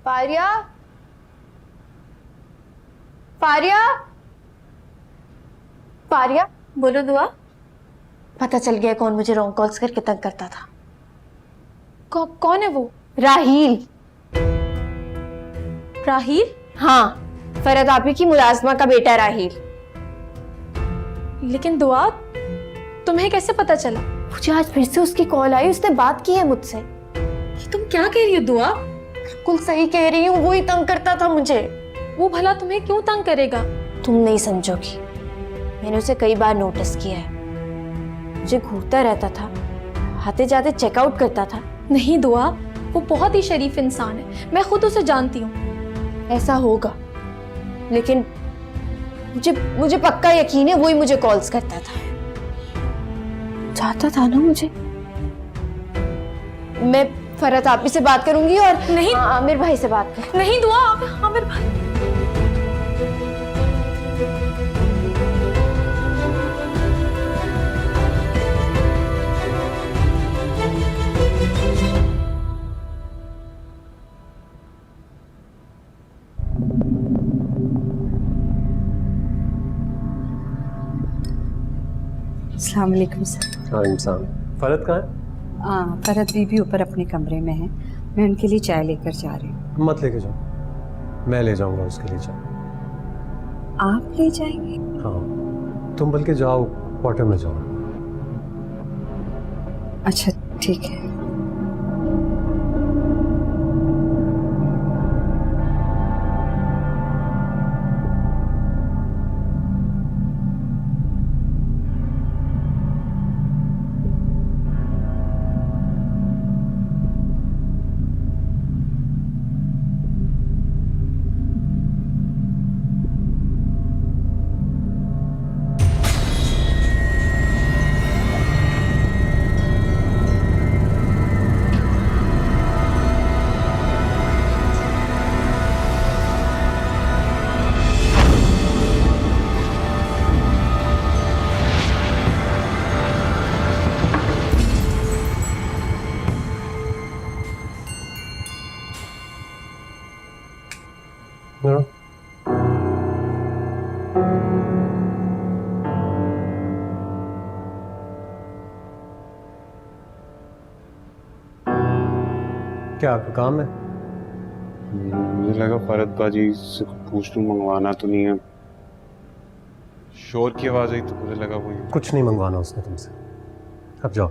फारिया, फारिया, फारिया। बोलो दुआ। पता चल गया कौन मुझे रॉन्ग कॉल्स करके तंग करता था। कौन है वो? राहील। राहील? हाँ, फरहद आपी की मुलाजमा का बेटा राहील। लेकिन दुआ, तुम्हें कैसे पता चला? मुझे आज फिर से उसकी कॉल आई, उसने बात की है मुझसे। ये तुम क्या कह रही हो दुआ? बिल्कुल सही कह रही हूँ, वो ही तंग करता था मुझे। वो भला तुम्हें क्यों तंग करेगा? तुम नहीं समझोगी, मैंने उसे कई बार नोटिस किया है। मुझे घूरता रहता था, आते जाते चेकआउट करता था। नहीं दुआ, वो बहुत ही शरीफ इंसान है, मैं खुद उसे जानती हूँ। ऐसा होगा, लेकिन मुझे पक्का यकीन है वो ही मुझे कॉल्स करता था। चाहता था ना मुझे। मैं फरहद आपी से बात करूंगी और नहीं, आमिर भाई से बात कर। नहीं दुआ, आमिर भाई। अस्सलाम वालेकुम सर। फरहद कहाँ है? हाँ, फरहद बीबी ऊपर अपने कमरे में है, मैं उनके लिए चाय लेकर जा रही हूँ। मत लेके जाओ, मैं ले जाऊंगा उसके लिए चाय। आप ले जाएंगे? हाँ, तुम बल्कि जाओ, क्वार्टर में जाओ। अच्छा ठीक है। क्या आपका काम है? मुझे लगा फरहद बाजी से पूछ लूं, मंगवाना तो नहीं है। शोर की आवाज आई तो मुझे लगा वही। कुछ नहीं मंगवाना उसने तुमसे, अब जाओ।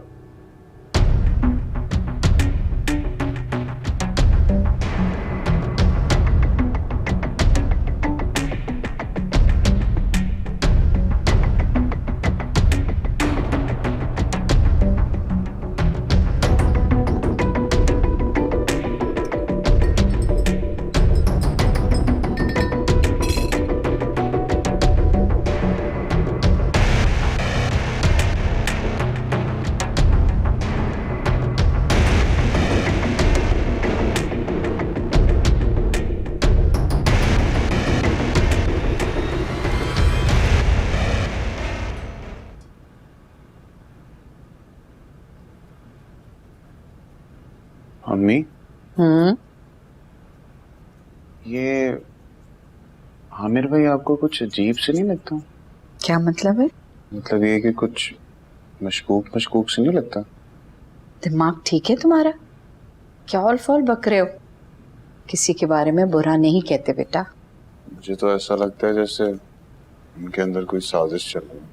अम्मी, ये आमिर भाई आपको कुछ अजीब से नहीं लगता? क्या मतलब है? मतलब ये कि कुछ मशकूक से नहीं लगता? दिमाग ठीक है तुम्हारा? क्या ऑल फॉल बक रहे हो? किसी के बारे में बुरा नहीं कहते बेटा। मुझे तो ऐसा लगता है जैसे उनके अंदर कोई साजिश चल रही है।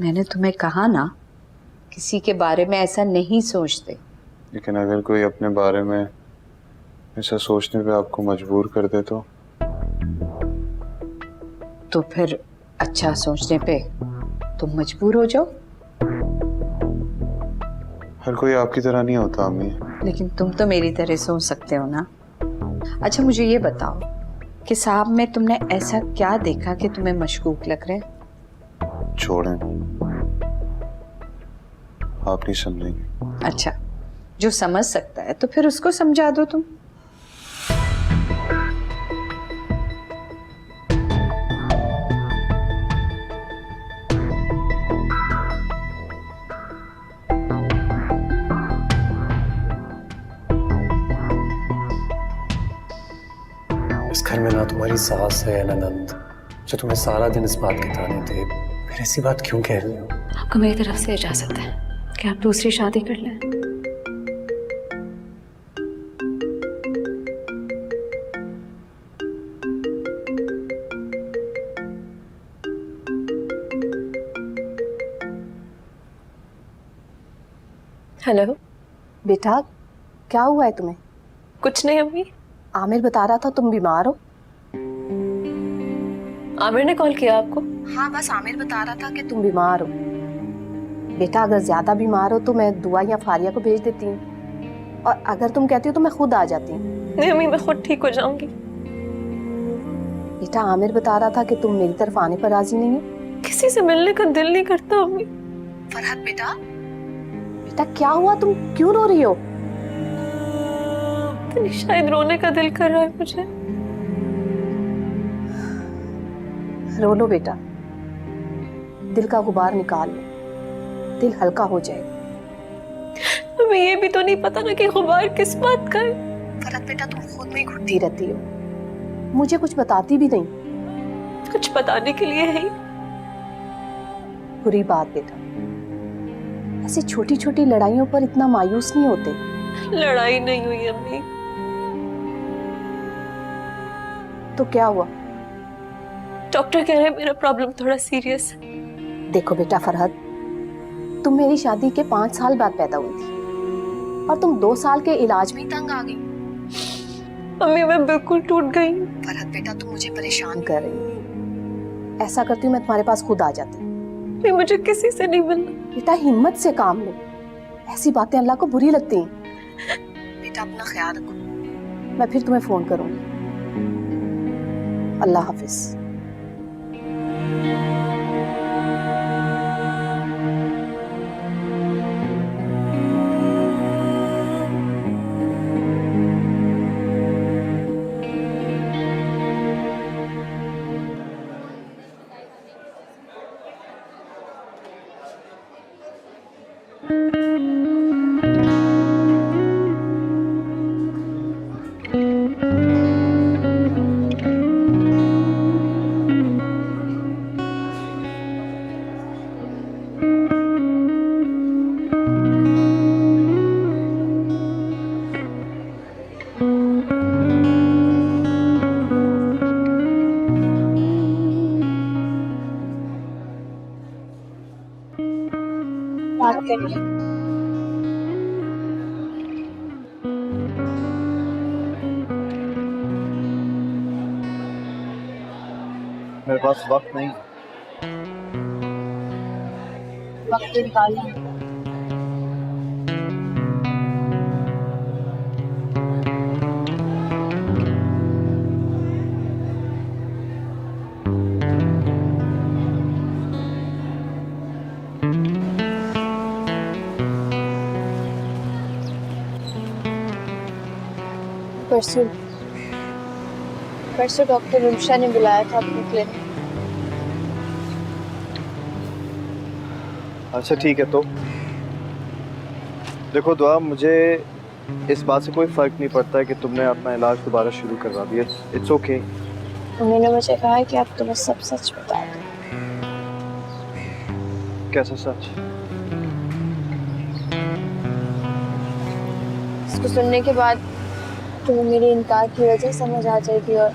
मैंने तुम्हें कहा ना, किसी के बारे में ऐसा नहीं सोचते। लेकिन अगर कोई अपने बारे में ऐसा सोचने पे आपको मजबूर कर दे तो फिर अच्छा सोचने पे तुम मजबूर हो जाओ। हर कोई आपकी तरह नहीं होता अम्मी। लेकिन तुम तो मेरी तरह सोच सकते हो ना। अच्छा मुझे ये बताओ कि साहब में तुमने ऐसा क्या देखा कि तुम्हें मशकूक लग रहे? छोड़ें, आप नहीं समझेंगे। अच्छा, जो समझ सकता है तो फिर उसको समझा दो तुम। घर में ना तुम्हारी सास है ना नंद, जो तुम्हें सारा दिन इस बात के ताने दे, फिर ऐसी बात क्यों कह रही हो? आपको मेरी तरफ से इजाजत है कि आप दूसरी शादी कर लें। हेलो। बेटा क्या हुआ है तुम्हें? कुछ नहीं अम्मी। आमिर बता रहा था तुम बीमार हो। आमिर ने कॉल किया आपको? हाँ बस आमिर बता रहा था कि तुम बीमार हो। बेटा अगर ज्यादा बीमार हो तो मैं दुआ या फारिया को भेज देती हूँ, और अगर तुम कहती हो तो मैं खुद आ जाती हूँ। नहीं अम्मी, मैं खुद ठीक हो जाऊंगी। बेटा आमिर बता रहा था कि तुम मेरी तरफ आने पर राजी नहीं हो। किसी से मिलने का दिल नहीं करता अम्मी। फरहत बेटा, बेटा क्या हुआ, तुम क्यों रो रही हो? शायद रोने का दिल कर रहा है मुझे। रो लो बेटा, दिल का गुबार निकाल लो, दिल हल्का हो जाएगा। हमें ये भी तो नहीं पता ना कि गुबार किस बात का है। फरहत बेटा तुम खुद में ही घुटती रहती हो, मुझे कुछ बताती भी नहीं। कुछ बताने के लिए है। बुरी बात बेटा, ऐसी छोटी छोटी लड़ाइयों पर इतना मायूस नहीं होते। लड़ाई नहीं हुई अम्मी। तो क्या हुआ? डॉक्टर कह रहे हैं मेरा प्रॉब्लम थोड़ा सीरियस है। देखो बेटा फरहत, तुम मेरी शादी के 5 साल बाद पैदा हुई थी और तुम 2 साल के इलाज में ही तंग आ गई। अम्मी मैं बिल्कुल टूट गई। फरहत बेटा तुम मुझे परेशान कर रही हो। ऐसा करती हूँ मैं तुम्हारे पास खुद आ जाती। नहीं मुझे किसी से नहीं मिलना। बेटा हिम्मत से काम लो, ऐसी बातें अल्लाह को बुरी लगती हैं। बेटा अपना ख्याल रखो, मैं फिर तुम्हें फोन करूंगी। अल्लाह हाफिज। बात करिए। मेरे पास वक्त नहीं। वक्त निकालिए। परसों डॉक्टर रुमशा ने बुलाया था अपने क्लिनिक। अच्छा ठीक है, तो देखो दुआ, मुझे इस बात से कोई फ़र्क नहीं पड़ता है कि तुमने अपना इलाज दोबारा शुरू करवा दिया। It's okay. उन्होंने मुझे कहा है कि आप तुम्हें सब सच बता दो। कैसा सच? इसको सुनने के बाद तुम्हें मेरे इनकार की वजह समझ आ जाएगी और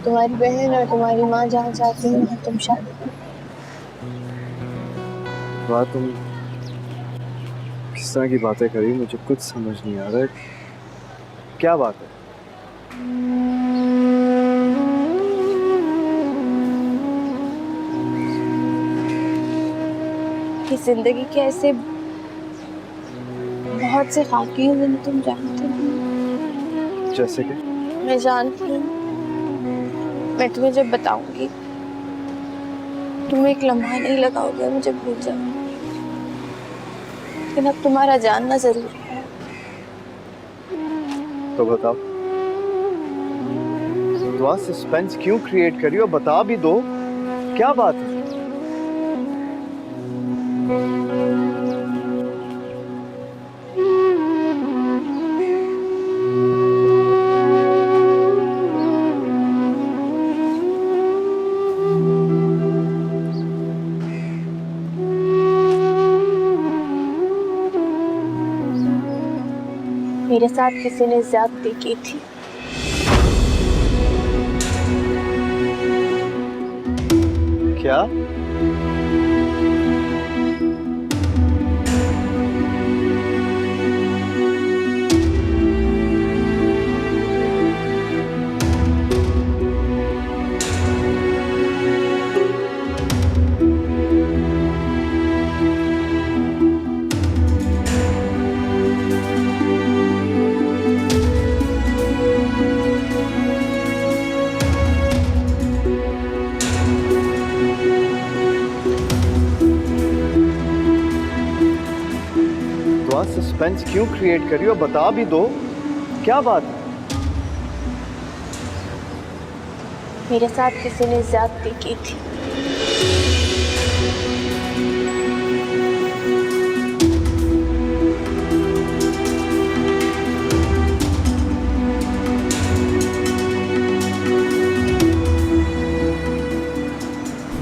तुम्हारी बहन और तुम्हारी माँ जहाँ चाहती हैं तुम शादी करो। दुआ तुम किस तरह की बातें करी, मुझे कुछ समझ नहीं आ रहा है। क्या बात है? कि जिंदगी के ऐसे बहुत से खाकी हैं जिन्हें तुम जानते हो। जैसे कि? मैं जानती हूँ, मैं तुम्हें जब बताऊंगी तुम एक लम्हा नहीं लगाओगे, मुझे भूल जाओगे। लेकिन अब तुम्हारा जानना जरूरी है। तो बताओ दुआ, सस्पेंस क्यों क्रिएट करी हो? बता भी दो, क्या बात है? मेरे साथ किसी ने ज्यादती की थी। क्या? दुआ सस्पेंस क्यों क्रिएट करी हो? बता भी दो, क्या बात है? मेरे साथ किसी ने ज्यादती की थी।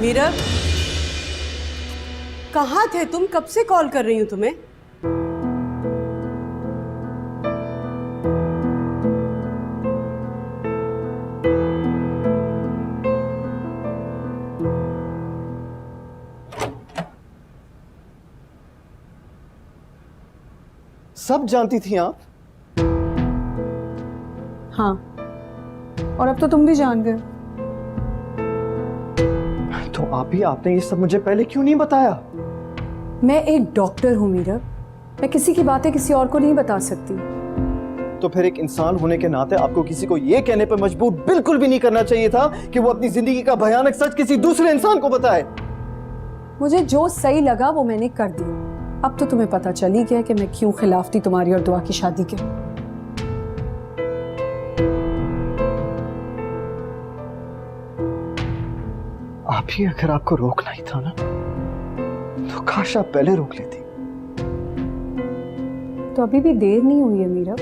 मीरा, कहाँ थे तुम? कब से कॉल कर रही हूँ तुम्हें। सब जानती थी आप? हाँ, और अब तो तुम भी जान गए। तो आपने ये सब मुझे पहले क्यों नहीं बताया? मैं एक डॉक्टर हूँ मीरा, मैं किसी की बातें किसी और को नहीं बता सकती। तो फिर एक इंसान होने के नाते आपको किसी को ये कहने पर मजबूर बिल्कुल भी नहीं करना चाहिए था कि वो अपनी जिंदगी का भयानक सच किसी दूसरे इंसान को बताए। मुझे जो सही लगा वो मैंने कर दिया। अब तो तुम्हें पता चल ही गया कि मैं क्यों खिलाफ थी तुम्हारी और दुआ की शादी के। आप ही अगर आपको रोकना ही था ना, तो काश आप पहले रोक लेती। तो अभी भी देर नहीं हुई है मीरा,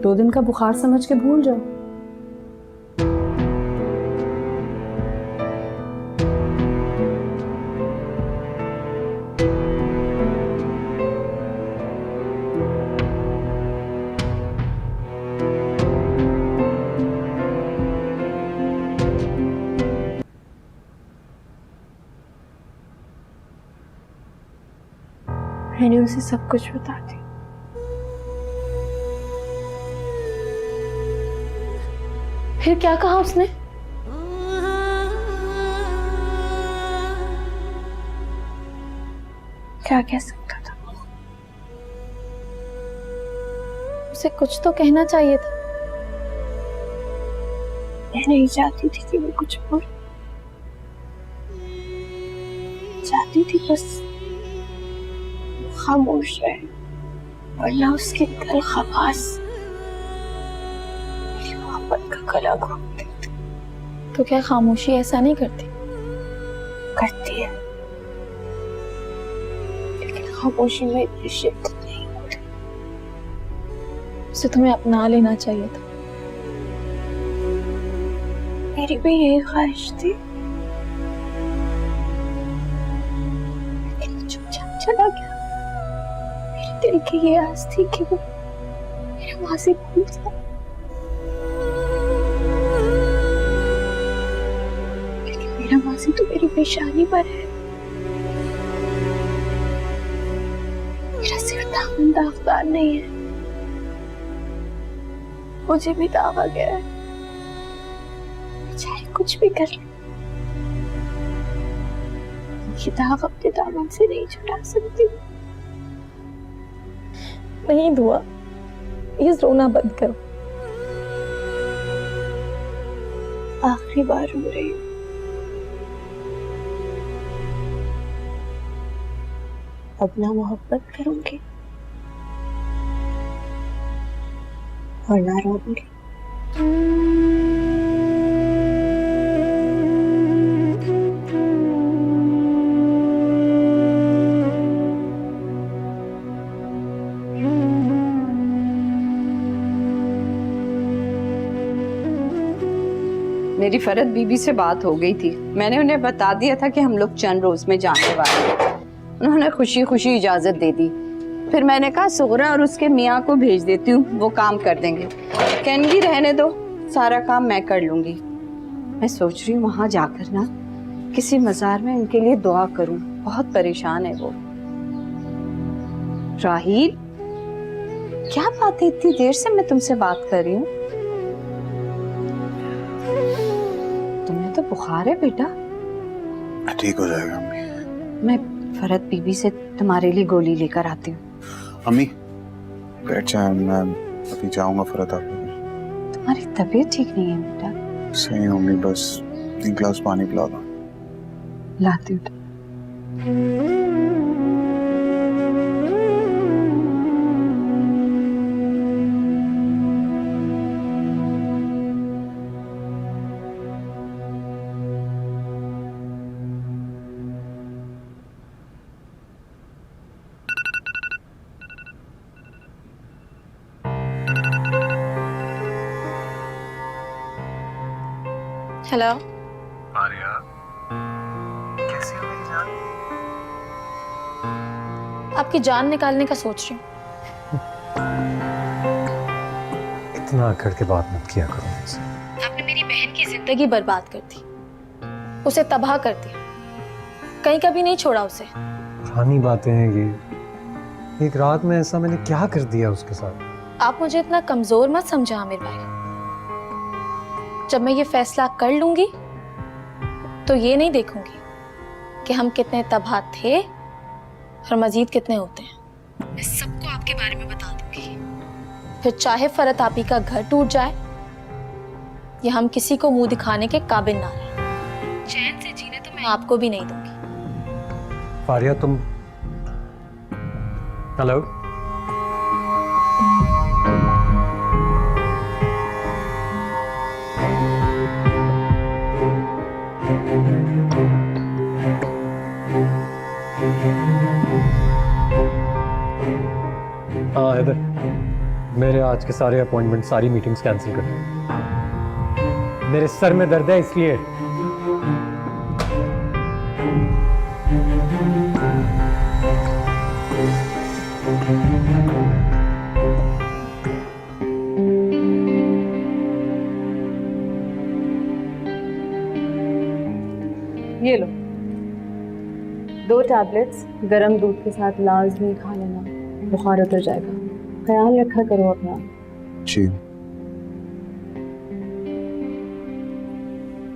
2 दिन का बुखार समझ के भूल जाओ। मैंने उसे सब कुछ बता दिया। फिर क्या कहा उसने? क्या कह सकता था? उसे कुछ तो कहना चाहिए था। मैं नहीं चाहती थी कि वो कुछ बोले, चाहती थी बस खामोश रहे, वरना उसके दिल खवास मेरी मोहब्बत का गला घोट देते। तो क्या खामोशी ऐसा नहीं करती? करती है, लेकिन खामोशी में इतनी शिद्दत नहीं होती। उसे तुम्हें अपना लेना चाहिए था। मेरी भी यही ख्वाहिश थी, लेकिन चुपचाप चला गया। दिल की ये आस थी कि वो मेरा मासी भूल जाए, लेकिन मेरा मासी तो मेरी पेशानी पर है। मेरा सिर्फ दामन दागदार नहीं है, मुझे भी दावा गया है। चाहे कुछ भी कर ले, ये दाग अपने दामन से नहीं छुड़ा सकती। नहीं दुआ, प्लीज रोना बंद करो। आखिरी बार रो रही हूँ। अब ना मोहब्बत करूंगी और ना रोऊंगी। मेरी फरहत बीबी से बात हो गई थी। मैंने उन्हें बता दिया था कि हम लोग चंद रोज में जाने वाले हैं। उन्होंने खुशी खुशी इजाजत दे दी। फिर मैंने कहा सुगरा और उसके मियाँ को भेज देती हूँ, वो काम कर देंगे। कहनगी रहने दो, सारा काम मैं कर लूंगी। मैं सोच रही हूँ वहां जाकर ना किसी मजार में उनके लिए दुआ करूं, बहुत परेशान है वो। राहील, क्या बात है, इतनी देर से मैं तुमसे बात कर रही हूँ। तुम्हें तो बुखार है बेटा। ठीक हो जाएगा अम्मी। मैं फरहत बीबी से तुम्हारे लिए गोली लेकर आती हूँ। अम्मी बैठ जाए, मैं अभी जाऊंगा फरहत आपके घर। तुम्हारी तबीयत ठीक नहीं है बेटा। सही अम्मी, बस 3 गिलास पानी पिला दो। लाती हूँ। हेलो। आर्या, कैसी हो मेरी जान? आपकी जान निकालने का सोच रही हूँ। इतना अकड़ के बात मत किया करो मुझसे। आपने मेरी बहन की जिंदगी बर्बाद कर दी, उसे तबाह कर दिया, कहीं कभी नहीं छोड़ा उसे। पुरानी बातें हैं ये। एक रात में ऐसा मैंने क्या कर दिया उसके साथ? आप मुझे इतना कमजोर मत समझा आमिर भाई। जब मैं ये फैसला कर लूंगी तो ये नहीं देखूंगी कि हम कितने तबाह थे और मजीद कितने होते हैं। मैं सबको आपके बारे में बता दूंगी। फिर चाहे फरहत आपी का घर टूट जाए या हम किसी को मुंह दिखाने के काबिल ना रहे, चैन से जीने तो मैं आपको भी नहीं दूंगी। फारिया, तुम हेलो? हाँ इधर, मेरे आज के सारे अपॉइंटमेंट, सारी मीटिंग्स कैंसिल कर दो। मेरे सर में दर्द है इसलिए। ये लो 2 टैबलेट्स गरम दूध के साथ लाजमी खा लेना, बुखार उतर जाएगा। ख्याल रखा करो अपना। जी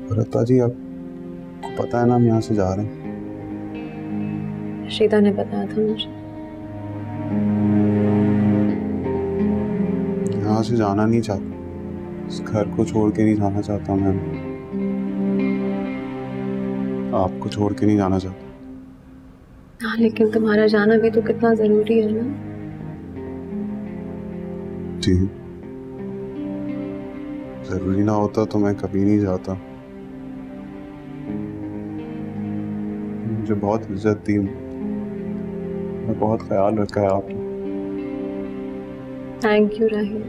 फरहत जी, आपको पता है ना हम यहाँ से जा रहे हैं? शीता ने बताया था मुझे। यहाँ से जाना नहीं चाहता, इस घर को छोड़ के नहीं जाना चाहता मैं, आपको छोड़ के नहीं जाना चाहता। हाँ, लेकिन तुम्हारा जाना भी तो कितना जरूरी है ना। जी जरूरी ना होता तो मैं कभी नहीं जाता। मुझे बहुत इज्जत दी, मैं बहुत ख्याल रखा है आपने। Thank you Rahil.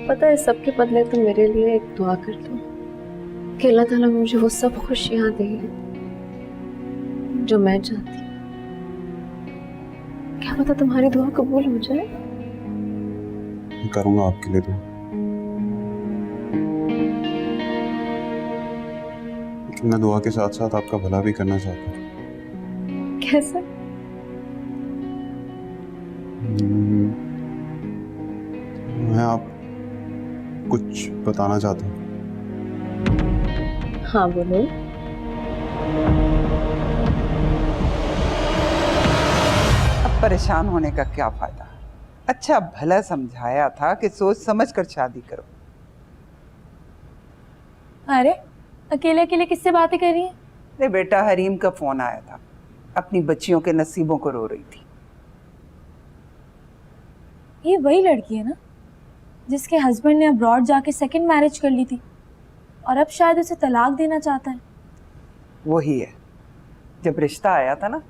पता है सबके बदले तुम मेरे लिए एक दुआ कर दो कि अल्लाह ताला मुझे वो सब खुशियां दे जो मैं चाहती हूँ। क्या पता तुम्हारी दुआ कबूल हो जाए। मैं करूंगा आपके लिए दुआ, लेकिन मैं दुआ के साथ साथ आपका भला भी करना चाहता हूँ। कैसे? मैं आप कुछ बताना चाहता हूँ। हाँ बोलो। अब परेशान होने का क्या फायदा? अच्छा भला समझाया था कि सोच समझ कर शादी करो। अरे अकेले अकेले किससे बातें कर रही है? अरे बेटा, हरीम का फोन आया था, अपनी बच्चियों के नसीबों को रो रही थी। ये वही लड़की है ना जिसके हस्बैंड ने अब्रॉड जाके सेकंड मैरिज कर ली थी और अब शायद उसे तलाक देना चाहता है। वही है। जब रिश्ता आया था ना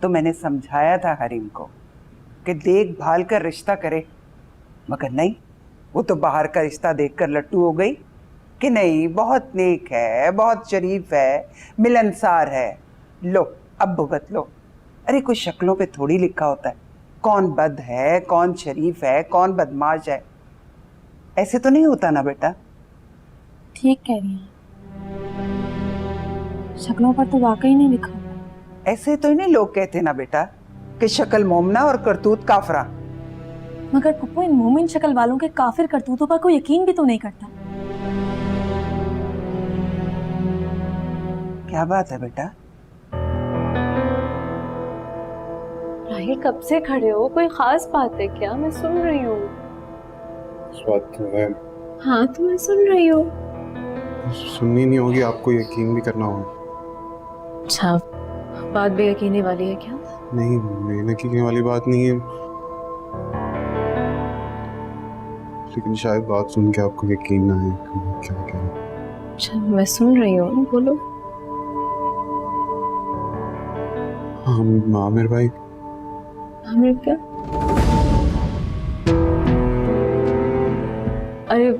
तो मैंने समझाया था हरीम को कि देखभाल कर रिश्ता करे, मगर नहीं, वो तो बाहर का रिश्ता देखकर लट्टू हो गई कि नहीं बहुत नेक है, बहुत शरीफ है, मिलनसार है। लो अब भुगत लो। अरे कुछ शक्लों पे थोड़ी लिखा होता है कौन बद है, कौन शरीफ है, कौन बदमाश है। ऐसे तो नहीं होता ना बेटा। ठीक कह रही हैं, शक्लों पर तो वाकई नहीं लिखा। ऐसे तो नहीं लोग कहते ना बेटा कि शक्ल मोमना और करतूत काफरा। मगर पप्पू, इन मोमिन शक्ल वालों के काफिर करतूतों पर कोई यकीन भी तो नहीं करता। क्या बात है बेटा? राहिल, कब से खड़े हो? कोई खास बात है क्या? मैं सुन रही हूँ। इस बात तो है, हाँ तो मैं सुन रही हूँ। सुननी नहीं होगी, आपको यकीन भी करना होगा। अच्छा, बात बेयकीनी वाली है क्या? नहीं, बेयकीनी वाली बात नहीं है, लेकिन शायद बात सुन के आपको यकीन ना आए कि मैं क्या कह रहा हूं। अच्छा, मैं सुन रही हूँ, बोलो। हाँ आमिर भाई। आमिर क्या? अरे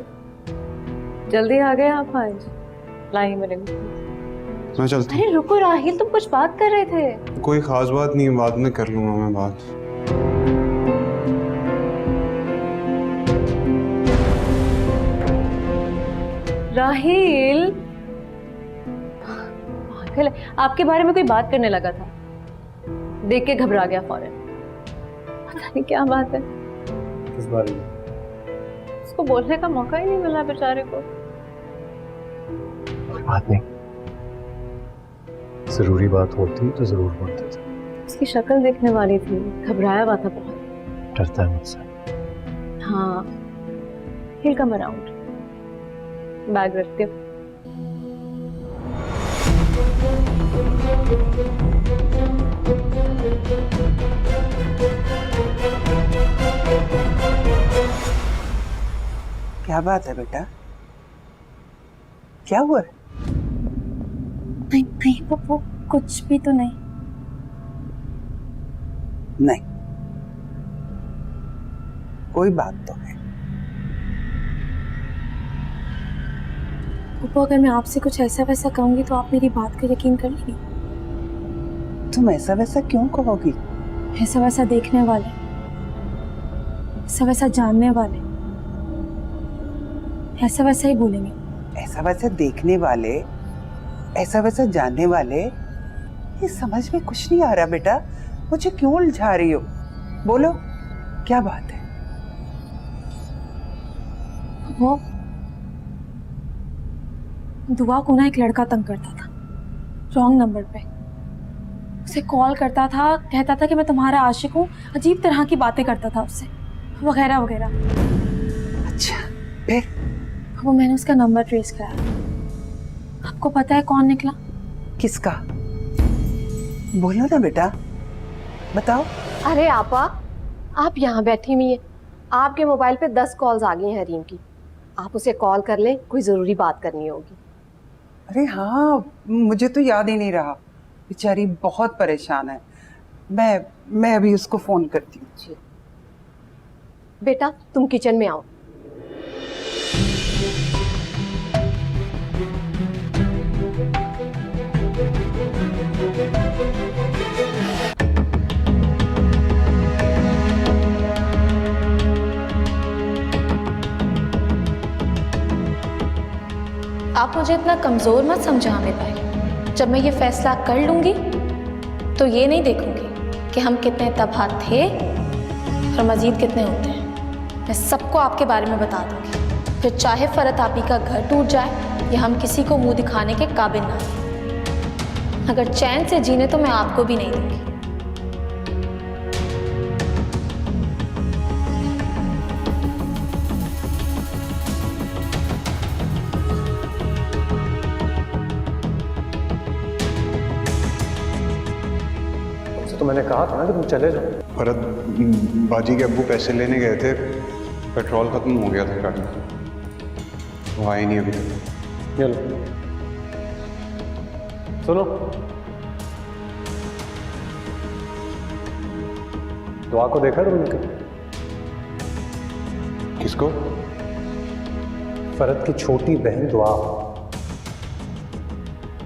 जल्दी आ गए आप आज। लाइए मेरे को। मैं चलता हूँ। अरे रुको राहिल, तुम कुछ बात कर रहे थे। कोई खास बात नहीं है, बाद में कर लूंगा मैं बात। राहिल, पागल है, आपके बारे में कोई बात करने लगा था, देख के घबरा गया फौरन। पता नहीं क्या बात है। किस बारे में? उसको बोलने का मौका ही नहीं मिला बेचारे को। कोई बात नहीं, जरूरी बात होती तो जरूर बोलते थे। उसकी शक्ल देखने वाली थी, घबराया हुआ था बहुत। डरता है मुझसे। हाँ, he'll come around। बैग रखते हो। क्या बात है बेटा? क्या हुआ? नहीं नहीं पप्पू, कुछ भी तो नहीं। नहीं, कोई बात तो है। पप्पू, अगर मैं आपसे कुछ ऐसा वैसा कहूंगी तो आप मेरी बात का यकीन कर लेंगी? तुम ऐसा वैसा क्यों कहोगी? ऐसा वैसा देखने वाले, ऐसा वैसा जानने वाले, ऐसा वैसा ही बोलेंगे। ऐसा वैसा देखने वाले, ऐसा वैसा जानने वाले, ये समझ में कुछ नहीं आ रहा बेटा। मुझे क्यों उलझा रही हो? बोलो, क्या बात है? वो दुआ को ना एक लड़का तंग करता था, रॉन्ग नंबर पे। उसे कॉल करता था, कहता था कि मैं तुम्हारा आशिक हूँ, अजीब तरह की बातें करता था उससे, वगैरह वगैरह। अच्छा, फिर? वो मैंने उसका नंबर ट्रेस कराया। आपको पता है कौन निकला? किसका? बोलो ना बेटा, बताओ। अरे आपा, आप यहाँ बैठी हुई हैं, आपके मोबाइल पे 10 कॉल्स आ गई हैं हरीम की। आप उसे कॉल कर लें, कोई ज़रूरी बात करनी होगी। अरे हाँ, मुझे तो याद ही नहीं रहा। बेचारी बहुत परेशान है। मैं अभी उसको फोन करती हूँ। जी बेटा, तुम किचन में आओ। आप मुझे इतना कमज़ोर मत समझा आमिर भाई। जब मैं ये फैसला कर लूँगी तो ये नहीं देखूँगी कि हम कितने तबाह थे और मज़ीद कितने होते हैं। मैं सबको आपके बारे में बता दूँगी, फिर चाहे फ़रत आपी का घर टूट जाए या हम किसी को मुंह दिखाने के काबिल ना हो। अगर चैन से जीने तो मैं आपको भी नहीं दूँगी। तो मैंने कहा था ना कि तुम चले जाओ। फरत बाजी के अब्बू पैसे लेने गए थे, पेट्रोल खत्म हो गया था गाड़ी में, वो आए नहीं अभी तक। ये लो, सुनो, दुआ को देखा तुमने? किसको? फरत की छोटी बहन दुआ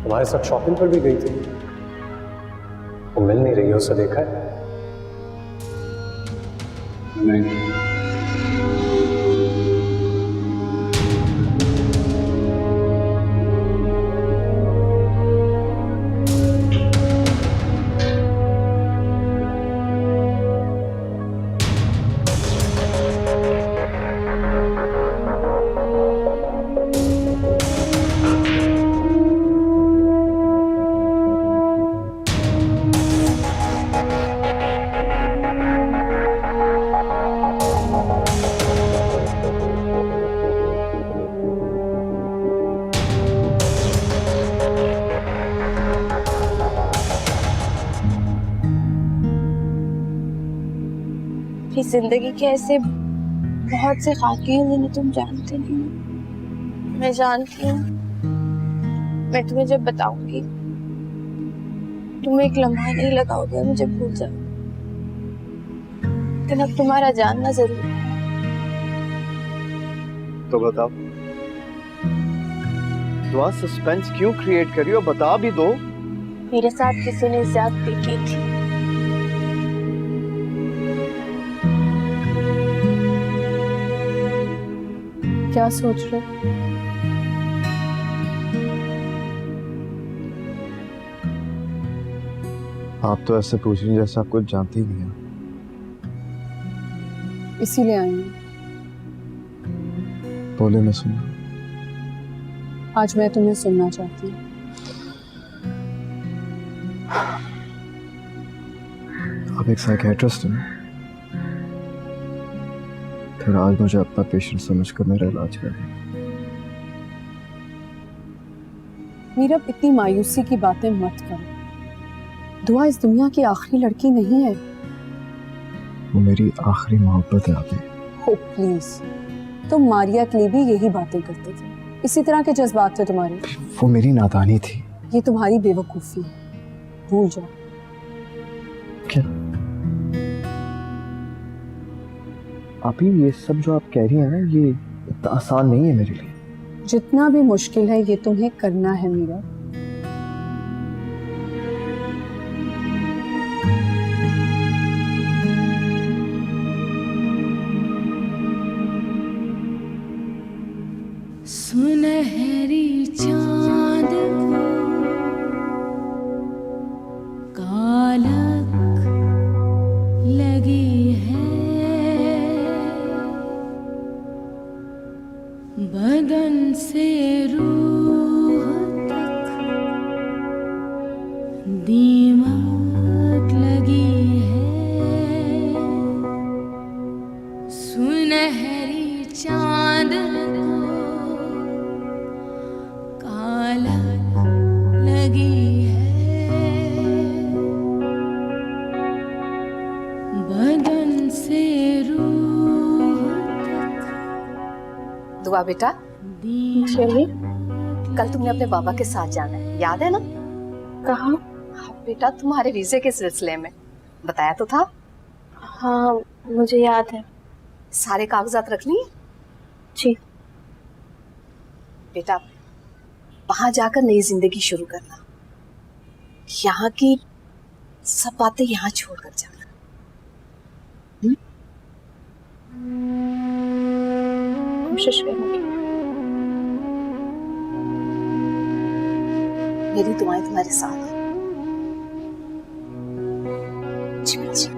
हमारे साथ शॉपिंग पर भी गई थी। वो मिल नहीं रही है, उसे देखा है? नहीं। मेरी जिंदगी के ऐसे बहुत से खाकी हैं जिन्हें तुम जानते नहीं हो। मैं जानती हूँ, मैं तुम्हें जब बताऊंगी तुम एक लम्हा नहीं लगाओगे मुझे भूल जाओ, लेकिन अब तुम्हारा जानना जरूरी है। तो बताओ, दुआ सस्पेंस क्यों क्रिएट करी हो? बता भी दो। मेरे साथ किसी ने ज्यादती की थी। क्या सोच रहे हो? आप तो ऐसे पूछ रही हैं जैसे आप कुछ जानती ही नहीं है। इसीलिए आई हूँ। बोले मैं सुना। आज मैं तुम्हें सुनना चाहती हूँ। आप एक साइकियाट्रिस्ट हैं, फिर आज मुझे अपना पेशेंट समझकर मेरा इलाज करें। मीरा, इतनी मायूसी की बातें मत करो। दुआ इस दुनिया की आखिरी लड़की नहीं है। वो मेरी आखिरी मोहब्बत है आपे। हो प्लीज, तुम मारिया के लिए भी यही बातें करते थे, इसी तरह के जज्बात थे तुम्हारे। वो मेरी नादानी थी। ये तुम्हारी बेवकूफी है, भूल जाओ। क्या आप ही ये सब जो आप कह रही हैं ना, ये इतना आसान नहीं है मेरे लिए। जितना भी मुश्किल है ये तुम्हें करना है मीरा। सुनहरी चांद को कालक लगी है, बदन से रूह तक दीमक लगी है। सुनहरी चांद को कालक लगी है, बदन से रूह तक। दुआ बेटा, चलिए। कल तुमने अपने बाबा के साथ जाना है, याद है ना? कहाँ? हाँ बेटा, तुम्हारे वीजे के सिलसिले में बताया तो था। हाँ मुझे याद है। सारे कागजात रख लिए? जी। बेटा, वहां जाकर नई जिंदगी शुरू करना। यहाँ की सब बातें यहाँ छोड़कर जाना। कोशिश करूंगी। मेरी दुआएं तुम्हारे साथ हैं। जी जी।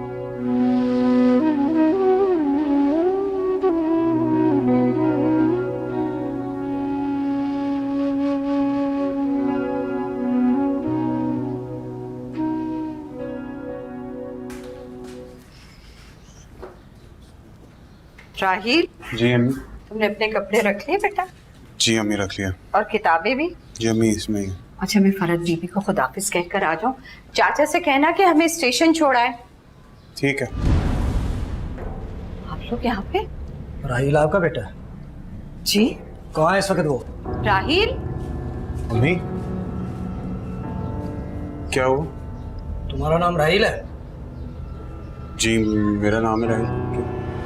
राहिल, जी अम्मी। तुमने अपने कपड़े रख लिए बेटा? जी अम्मी, रख लिया। और किताबें भी? जी अम्मी, इसमें ही। अच्छा, मैं फरहत बीबी को खुदाफिज कहकर आ जाऊं। चाचा से कहना कि हमें स्टेशन छोड़ा है। ठीक है। आप लोग यहाँ पे? राहिल आपका बेटा? जी। कहाँ है इस वक्त वो? राहिल, अम्मी, क्या हुआ? तुम्हारा नाम राहिल है? जी मेरा नाम है राहिल।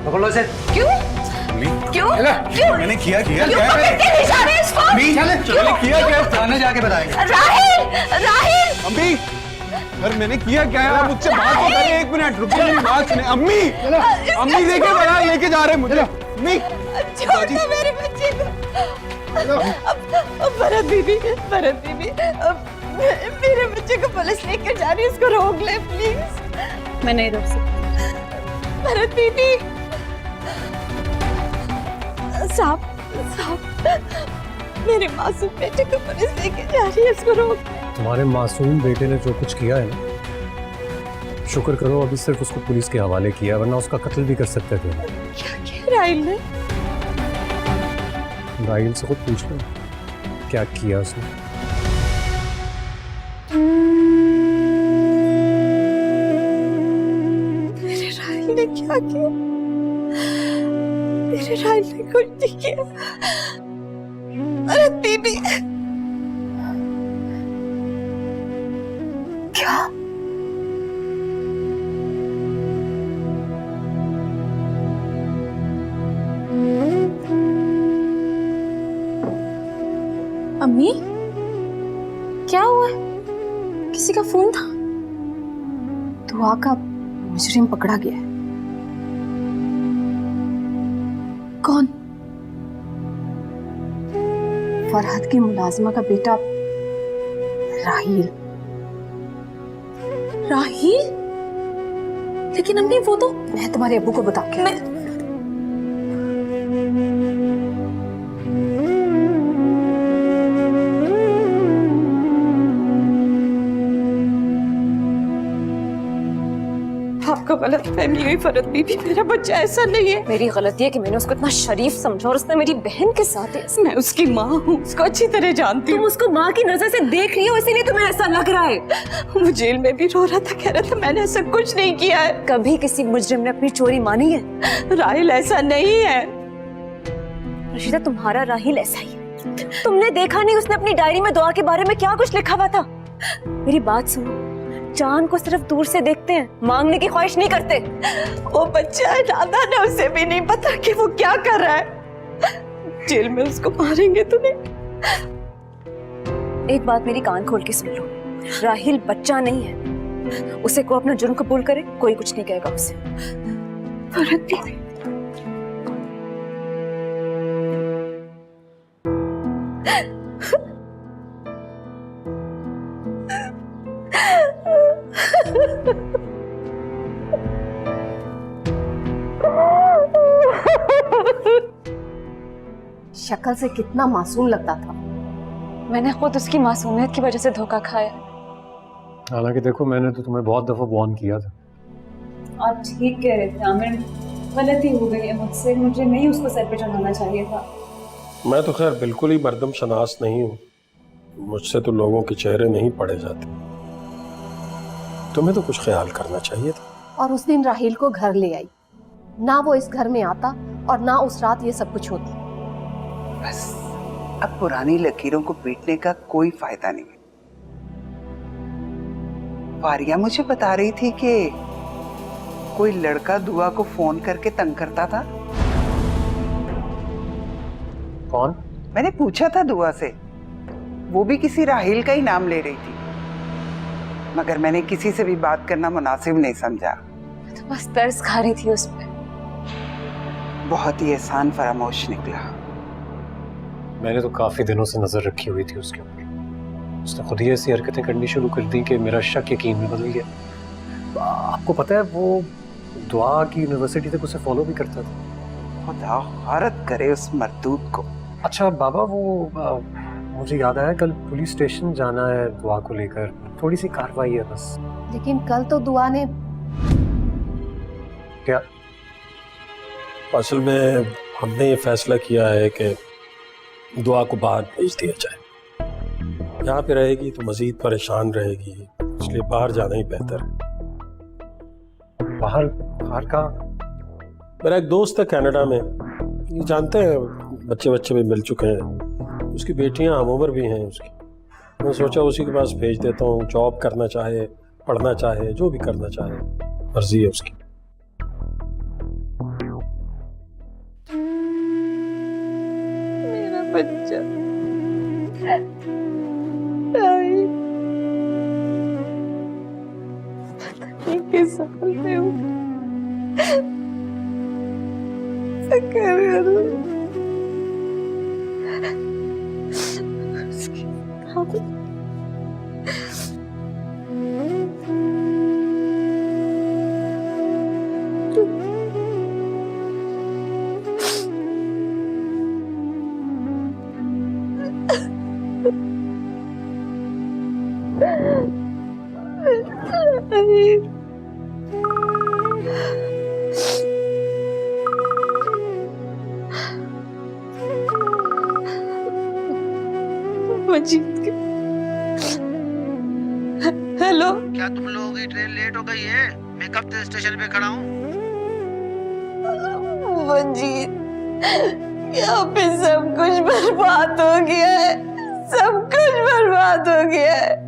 पकड़ लो इसे। क्यों? अम्मी, क्यों? क्यों? मैंने किया क्यों पकड़ते हैं इशारे इसको? अम्मी, चले मैंने किया क्या? थाने जाके बताएंगे। राहिल, राहिल, अम्मी, यार मैंने किया क्या है? आप मुझसे बात तो करें, 1 मिनट रुकिए, मेरी बात सुने। अम्मी, अम्मी लेके बाहर लेके जा रहे हैं मुझे। अम्मी, छोड़ दो मेरे बच्चे को। भरत बीबी, भरत बीबी, मेरे बच्चे को पुलिस लेकर जा रही है, उसको रोक ले प्लीज। मैं नहीं रोक सकती। भरत बीबी, साहब, मेरे मासूम बेटे को पुलिस लेके जा रही है, उसको रोक। तुम्हारे मासूम बेटे ने जो कुछ किया है ना, शुक्र करो अभी सिर्फ उसको पुलिस के हवाले किया, वरना उसका कत्ल भी कर सकते थे। क्या कह राहिल ने? राहिल से खुद पूछ लो क्या किया उसने। मेरे राहिल ने क्या किया? मेरे राहिल ने कुछ नहीं किया। अरे बीबी, क्या? अम्मी, क्या हुआ है? किसी का फोन था? दुआ का मुजरिम पकड़ा गया है। कौन? फरहद की मुलाजिमा का बेटा राहिल। राहिल? लेकिन अम्मी वो तो मैं तुम्हारे अब्बू को बता के आपको गलत फहमी हुई फरहद बीबी, मेरा बच्चा ऐसा नहीं है। मेरी गलती है कि मैंने उसको इतना शरीफ समझा और उसने मेरी बहन के साथ है। मैं उसकी माँ हूँ, उसको अच्छी तरह जानती तुम हूँ। उसको माँ की नजर से देख रही हो, इसीलिए तुम्हें ऐसा लग रहा है। वो जेल में भी रो रहा था, कह रहा था मैंने ऐसा कुछ नहीं किया है। कभी किसी मुजरिम ने अपनी चोरी मानी है? राहिल ऐसा नहीं है। रशीदा, तुम्हारा राहिल ऐसा ही है। तुमने देखा नहीं उसने अपनी डायरी में दुआ के बारे में क्या कुछ लिखा हुआ था? मेरी बात सुनो, चांद को सिर्फ दूर से देखते हैं, मांगने की ख्वाहिश नहीं करते। वो बच्चा है नादान है, उसे भी नहीं पता कि वो क्या कर रहा है। जेल में उसको मारेंगे तो नहीं। एक बात मेरी कान खोल के सुन लो, राहिल बच्चा नहीं है। उसे को अपना जुर्म कबूल करे, कोई कुछ नहीं कहेगा उसे। फरहद बीबी, शक्ल से कितना मासूम लगता था। मैंने खुद उसकी मासूमियत की वजह से धोखा खाया। हालांकि देखो, मैंने तो तुम्हें बहुत दफा वार्न किया था। आप ठीक कह रहे थे आमिर, गलती हो गई है मुझसे, मुझे नहीं उसको सर पे चढ़ाना चाहिए था। मैं तो खैर बिल्कुल ही मर्दम शनास नहीं हूँ, मुझसे तो लोगों के चेहरे नहीं पढ़े जाते। तुम्हें तो कुछ ख्याल करना चाहिए था। और उस दिन राहिल को घर ले आई, ना वो इस घर में आता और ना उस रात ये सब कुछ होता। बस अब पुरानी लकीरों को पीटने का कोई फायदा नहीं है। फारिया मुझे बता रही थी कि कोई लड़का दुआ को फोन करके तंग करता था। कौन? मैंने पूछा था दुआ से, वो भी किसी राहिल का ही नाम ले रही थी, मगर मैंने किसी से भी बात करना मुनासिब नहीं समझा। तो बस तरस खा रही थी उस पर। बहुत ही एहसान फरामोश निकला। मैंने तो काफी दिनों से नजर रखी हुई थी उसके ऊपर। उसने खुद ही ऐसी हरकतें करनी शुरू कर दी कि मेरा शक यकीन में बदल गया। आपको पता है वो दुआ की यूनिवर्सिटी तक उसे फॉलो भी करता था। खुदा गारत करे उस मरदूद को। अच्छा बाबा, वो मुझे याद आया, कल पुलिस स्टेशन जाना है दुआ को लेकर, थोड़ी सी कार्रवाई है बस। लेकिन कल तो दुआ ने क्या? असल में हमने ये फैसला किया है कि दुआ को बाहर भेज दिया जाए। यहाँ पे रहेगी तो मजीद परेशान रहेगी, इसलिए बाहर जाना ही बेहतर है। बाहर? बाहर कहाँ? मेरा एक दोस्त है कनाडा में, ये जानते हैं, बच्चे भी मिल चुके हैं, उसकी बेटियां हम उम्र भी हैं उसकी। मैं सोचा उसी के पास भेज देता हूँ, जॉब करना चाहे, पढ़ना चाहे, जो भी करना चाहे, मर्जी है उसकी। मेरा बच्चा सफल में हूँ। कर हेलो, क्या तुम लोगों की ट्रेन लेट हो गई है? मैं कब से स्टेशन पे खड़ा हूँ। मंजीत, यहाँ पे सब कुछ बर्बाद हो गया है, सब कुछ बर्बाद हो गया है।